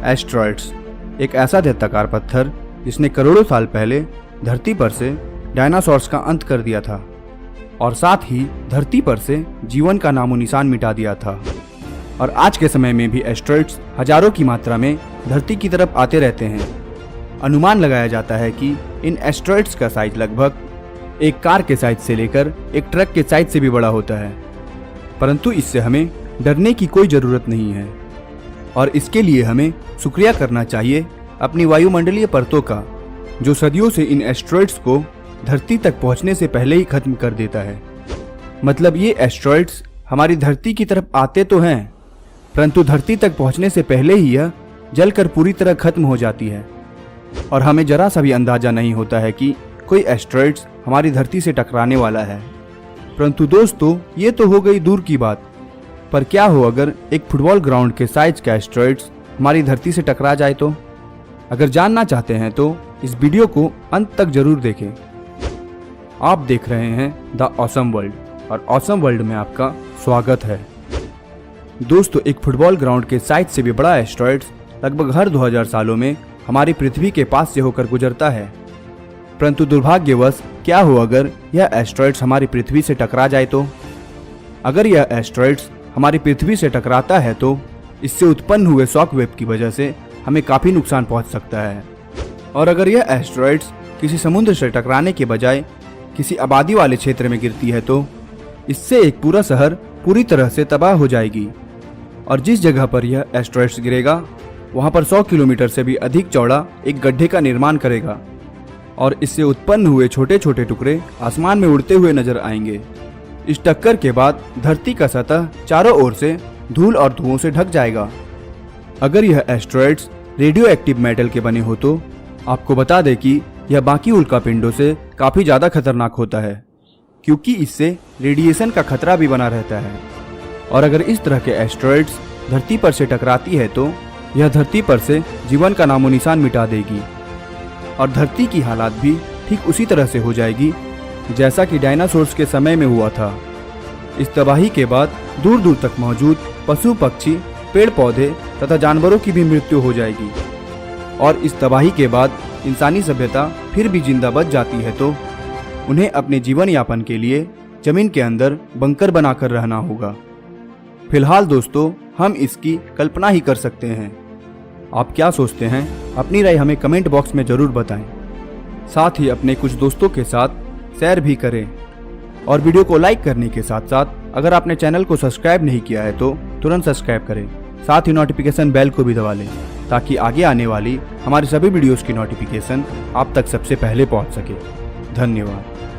Asteroids एक ऐसा दैत्याकार पत्थर जिसने करोड़ों साल पहले धरती पर से डायनासोर्स का अंत कर दिया था और साथ ही धरती पर से जीवन का नामो निशान मिटा दिया था। और आज के समय में भी एस्टेरॉयड्स हजारों की मात्रा में धरती की तरफ आते रहते हैं। अनुमान लगाया जाता है कि इन एस्टेरॉयड्स का साइज लगभग एक कार के साइज से लेकर एक ट्रक के साइज से भी बड़ा होता है। परंतु इससे हमें डरने की कोई ज़रूरत नहीं है और इसके लिए हमें शुक्रिया करना चाहिए अपनी वायुमंडलीय परतों का, जो सदियों से इन एस्टेरॉयड्स को धरती तक पहुंचने से पहले ही खत्म कर देता है। मतलब ये एस्टेरॉयड्स हमारी धरती की तरफ आते तो हैं, परंतु धरती तक पहुंचने से पहले ही यह जलकर पूरी तरह खत्म हो जाती है और हमें जरा सा भी अंदाजा नहीं होता है कि कोई एस्टेरॉयड्स हमारी धरती से टकराने वाला है। परंतु दोस्तों, ये तो हो गई दूर की बात, पर क्या हो अगर एक फुटबॉल ग्राउंड के साइज का एस्टेरॉयड्स हमारी धरती से टकरा जाए तो? अगर जानना चाहते हैं तो इस वीडियो को अंत तक जरूर देखें। आप देख रहे हैं द ऑसम वर्ल्ड और ऑसम वर्ल्ड में आपका स्वागत है। दोस्तों, एक फुटबॉल ग्राउंड के साइज से भी बड़ा एस्टेरॉयड्स लगभग हर 2000 सालों में हमारी पृथ्वी के पास से होकर गुजरता है। परंतु दुर्भाग्यवश क्या हो अगर यह एस्टेरॉयड्स हमारी पृथ्वी से टकरा जाए तो? अगर यह एस्टेरॉयड्स हमारी पृथ्वी से टकराता है तो इससे उत्पन्न हुए शॉक वेव की वजह से हमें काफ़ी नुकसान पहुंच सकता है। और अगर यह एस्टेरॉयड्स किसी समुद्र से टकराने के बजाय किसी आबादी वाले क्षेत्र में गिरती है तो इससे एक पूरा शहर पूरी तरह से तबाह हो जाएगी। और जिस जगह पर यह एस्टेरॉयड्स गिरेगा वहां पर 100 किलोमीटर से भी अधिक चौड़ा एक गड्ढे का निर्माण करेगा और इससे उत्पन्न हुए छोटे छोटे टुकड़े आसमान में उड़ते हुए नजर आएंगे। इस टक्कर के बाद धरती का सतह चारों ओर से धूल और धुओं से ढक जाएगा। अगर यह एस्टेरॉयड्स रेडियो एक्टिव मेटल के बने हो तो आपको बता दें कि यह बाकी उल्कापिंडों से काफ़ी ज़्यादा खतरनाक होता है, क्योंकि इससे रेडिएशन का खतरा भी बना रहता है। और अगर इस तरह के एस्टेरॉयड्स धरती पर से टकराती है तो यह धरती पर से जीवन का नामो निशान मिटा देगी और धरती की हालात भी ठीक उसी तरह से हो जाएगी जैसा कि डायनासोर्स के समय में हुआ था। इस तबाही के बाद दूर दूर तक मौजूद पशु पक्षी, पेड़ पौधे तथा जानवरों की भी मृत्यु हो जाएगी। और इस तबाही के बाद इंसानी सभ्यता फिर भी जिंदा बच जाती है तो उन्हें अपने जीवन यापन के लिए जमीन के अंदर बंकर बनाकर रहना होगा। फिलहाल दोस्तों, हम इसकी कल्पना ही कर सकते हैं। आप क्या सोचते हैं? अपनी राय हमें कमेंट बॉक्स में ज़रूर बताएं। साथ ही अपने कुछ दोस्तों के साथ शेयर भी करें और वीडियो को लाइक करने के साथ साथ अगर आपने चैनल को सब्सक्राइब नहीं किया है तो तुरंत सब्सक्राइब करें। साथ ही नोटिफिकेशन बेल को भी दबा लें ताकि आगे आने वाली हमारी सभी वीडियोस की नोटिफिकेशन आप तक सबसे पहले पहुंच सके। धन्यवाद।